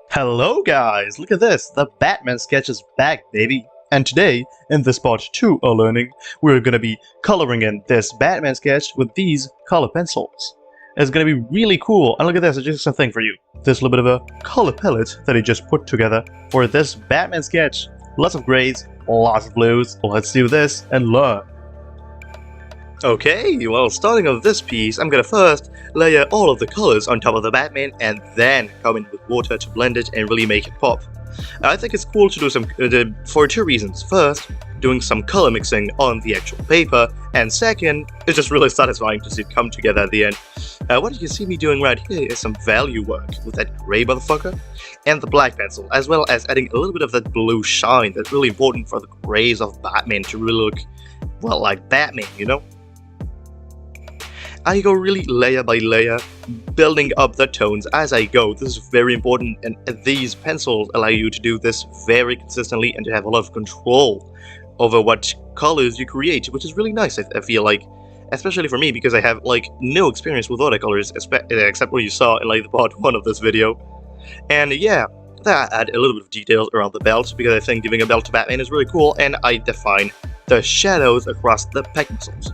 Hello guys, look at this, the Batman sketch is back, baby! And today, in this part 2 of learning, we're gonna be coloring in this Batman sketch with these color pencils. It's gonna be really cool, and look at this, it's just something for you. This little bit of a color palette that I just put together for this Batman sketch. Lots of grays, lots of blues, let's do this and learn. Okay, well, starting on this piece, I'm gonna first layer all of the colors on top of the Batman and then come in with water to blend it and really make it pop. I think it's cool to do some for two reasons. First, doing some color mixing on the actual paper, and second, it's just really satisfying to see it come together at the end. What you see me doing right here is some value work with that gray motherfucker and the black pencil, as well as adding a little bit of that blue shine that's really important for the grays of Batman to really look, well, like Batman, you know? I go really layer by layer, building up the tones as I go. This is very important, and these pencils allow you to do this very consistently and to have a lot of control over what colors you create, which is really nice, I feel like. Especially for me, because I have like no experience with watercolors, except what you saw in like the part 1 of this video. And yeah, that add a little bit of details around the belt, because I think giving a belt to Batman is really cool, and I define the shadows across the pec muscles.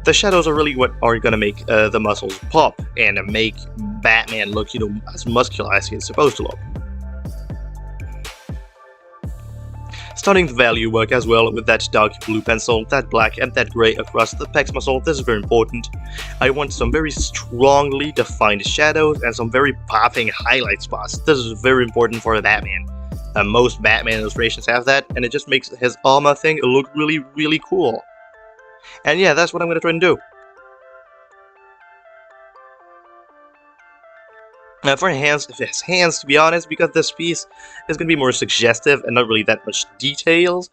The shadows are really what are gonna make the muscles pop and make Batman look, you know, as muscular as he's supposed to look. Starting the value work as well with that dark blue pencil, that black and that gray across the pecs muscle. This is very important. I want some very strongly defined shadows and some very popping highlight spots. This is very important for a Batman. Most Batman illustrations have that, and it just makes his armor thing look really, really cool. And yeah, that's what I'm going to try and do. For his hands, to be honest, because this piece is going to be more suggestive and not really that much details,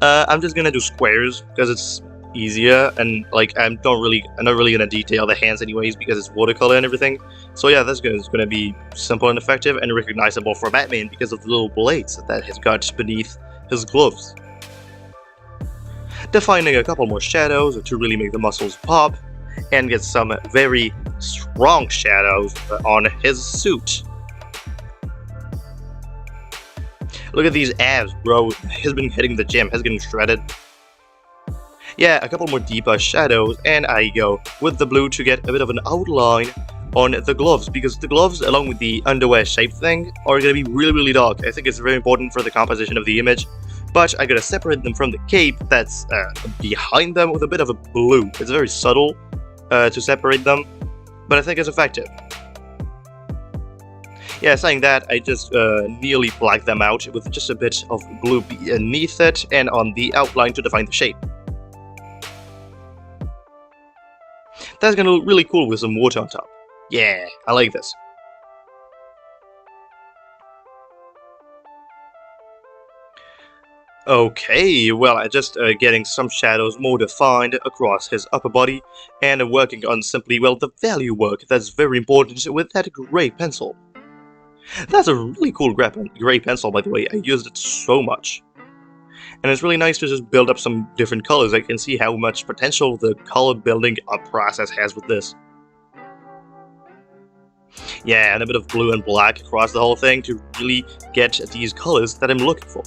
I'm just going to do squares because it's easier, and like I'm not really going to detail the hands anyways because it's watercolor and everything. So yeah, that's going to be simple and effective and recognizable for Batman because of the little blades that he's got beneath his gloves. Defining a couple more shadows to really make the muscles pop and get some very strong shadows on his suit. Look at these abs, bro. He's been hitting the gym, he's getting shredded. Yeah, a couple more deeper shadows, and I go with the blue to get a bit of an outline on the gloves, because the gloves, along with the underwear shape thing, are going to be really, really dark. I think it's very important for the composition of the image. But I gotta separate them from the cape that's behind them with a bit of a blue. It's very subtle to separate them, but I think it's effective. Yeah, saying that, I just nearly black them out with just a bit of blue beneath it and on the outline to define the shape. That's gonna look really cool with some water on top. Yeah, I like this. Okay, well, I'm just getting some shadows more defined across his upper body and working on simply, well, the value work that's very important with that gray pencil. That's a really cool gray pencil, by the way. I used it so much. And it's really nice to just build up some different colors. I can see how much potential the color building up process has with this. Yeah, and a bit of blue and black across the whole thing to really get these colors that I'm looking for.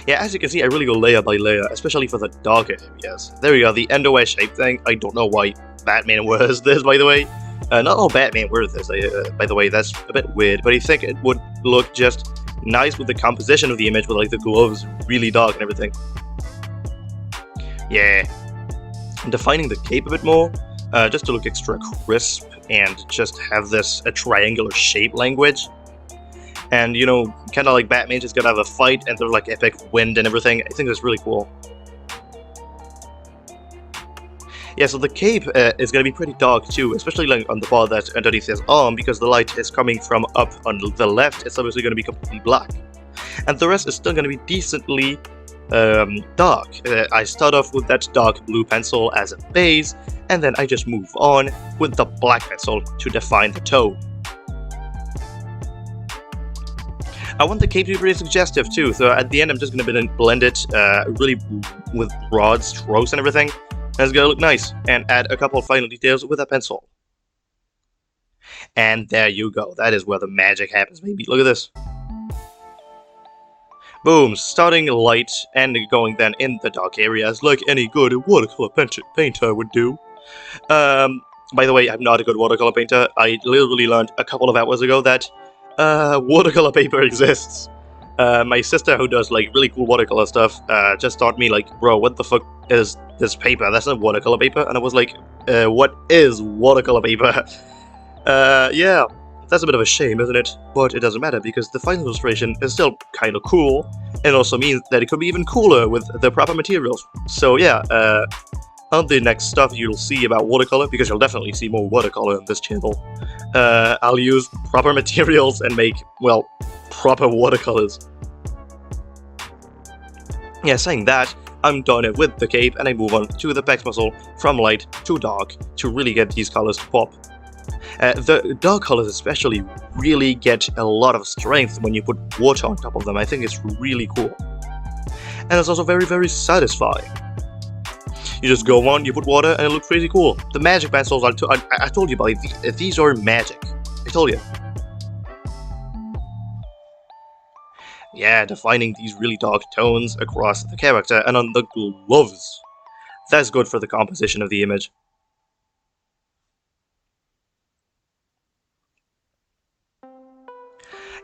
Yeah, as you can see, I really go layer by layer, especially for the darker areas. There we go, the underwear shape thing. I don't know why Batman wears this, by the way. Not all Batman wears this, by the way, that's a bit weird, but I think it would look just nice with the composition of the image, with like the gloves really dark and everything. Yeah. And defining the cape a bit more, just to look extra crisp and just have this a triangular shape language. And, you know, kind of like Batman just gotta have a fight and there's like epic wind and everything. I think that's really cool. Yeah, so the cape is gonna be pretty dark too, especially like on the part that's underneath his arm, because the light is coming from up on the left. It's obviously gonna be completely black. And the rest is still gonna be decently dark. I start off with that dark blue pencil as a base, and then I just move on with the black pencil to define the tone. I want the cape to be pretty suggestive too, so at the end I'm just going to blend it really with broad strokes and everything. And it's gonna look nice. And add a couple of final details with a pencil. And there you go. That is where the magic happens, baby. Look at this. Boom, starting light and going then in the dark areas like any good watercolor painter would do. By the way, I'm not a good watercolor painter. I literally learned a couple of hours ago that watercolor paper exists. My sister, who does like really cool watercolor stuff, just taught me like, bro, what the fuck is this paper? That's not watercolor paper. And I was like, what is watercolor paper? Yeah. That's a bit of a shame, isn't it? But it doesn't matter, because the final illustration is still kind of cool, and also means that it could be even cooler with the proper materials. So yeah, on the next stuff you'll see about watercolor, because you'll definitely see more watercolor on this channel, I'll use proper materials and make, well, proper watercolors. Yeah, saying that, I'm done with the cape, and I move on to the back muscle from light to dark to really get these colors to pop. The dark colors especially really get a lot of strength when you put water on top of them. I think it's really cool. And it's also very, very satisfying. You just go on, you put water, and it looks crazy cool. The magic pencils, I told you about it, these are magic. I told you. Yeah, defining these really dark tones across the character and on the gloves. That's good for the composition of the image.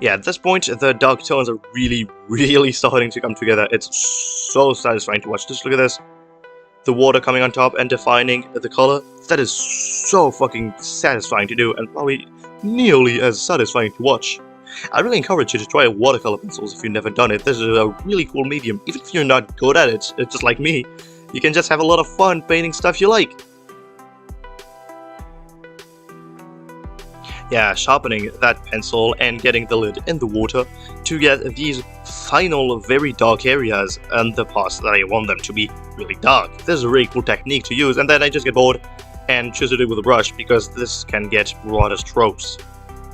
Yeah, at this point, the dark tones are really, really starting to come together. It's so satisfying to watch. Just look at this. The water coming on top and defining the color. That is so fucking satisfying to do, and probably nearly as satisfying to watch. I really encourage you to try watercolor pencils if you've never done it. This is a really cool medium. Even if you're not good at it, just like me, you can just have a lot of fun painting stuff you like. Yeah, sharpening that pencil and getting the lid in the water to get these final very dark areas and the parts that I want them to be really dark. This is a really cool technique to use, and then I just get bored and choose to do it with a brush, because this can get broader strokes,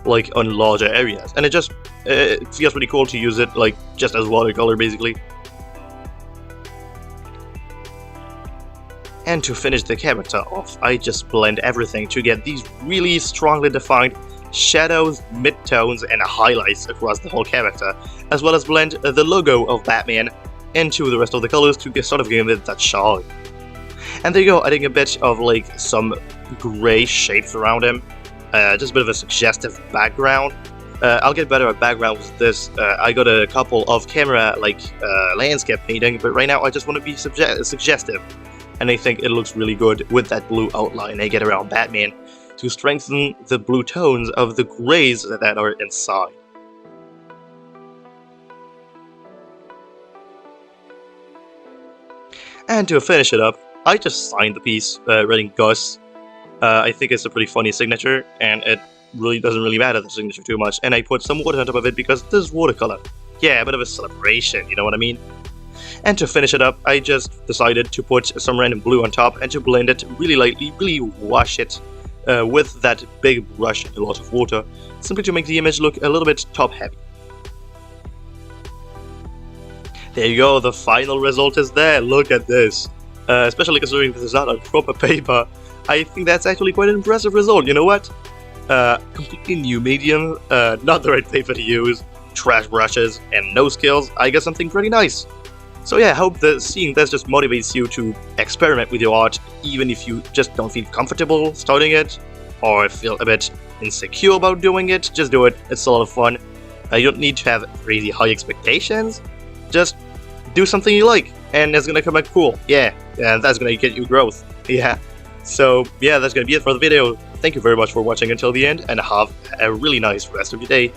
like on larger areas, and it feels pretty cool to use it like just as watercolor basically. And to finish the character off, I just blend everything to get these really strongly defined shadows, midtones, and highlights across the whole character, as well as blend the logo of Batman into the rest of the colors to sort of give it that shine. And there you go, adding a bit of like some gray shapes around him, just a bit of a suggestive background. I'll get better at backgrounds with this. I got a couple of camera landscape painting, but right now I just want to be suggestive. And I think it looks really good with that blue outline I get around Batman to strengthen the blue tones of the grays that are inside. And to finish it up, I just signed the piece, writing Gus. I think it's a pretty funny signature, and it really doesn't really matter the signature too much. And I put some water on top of it because this is watercolor. Yeah, a bit of a celebration, you know what I mean? And to finish it up, I just decided to put some random blue on top and to blend it really lightly, really wash it with that big brush and a lot of water, simply to make the image look a little bit top-heavy. There you go, the final result is there. Look at this. Especially considering this is not on proper paper, I think that's actually quite an impressive result. You know what? Completely new medium, not the right paper to use, trash brushes, and no skills. I got something pretty nice. So yeah, I hope that seeing this just motivates you to experiment with your art, even if you just don't feel comfortable starting it, or feel a bit insecure about doing it. Just do it, it's a lot of fun. You don't need to have crazy high expectations, just do something you like, and it's gonna come out cool. Yeah, and that's gonna get you growth. Yeah, so yeah, that's gonna be it for the video. Thank you very much for watching until the end, and have a really nice rest of your day.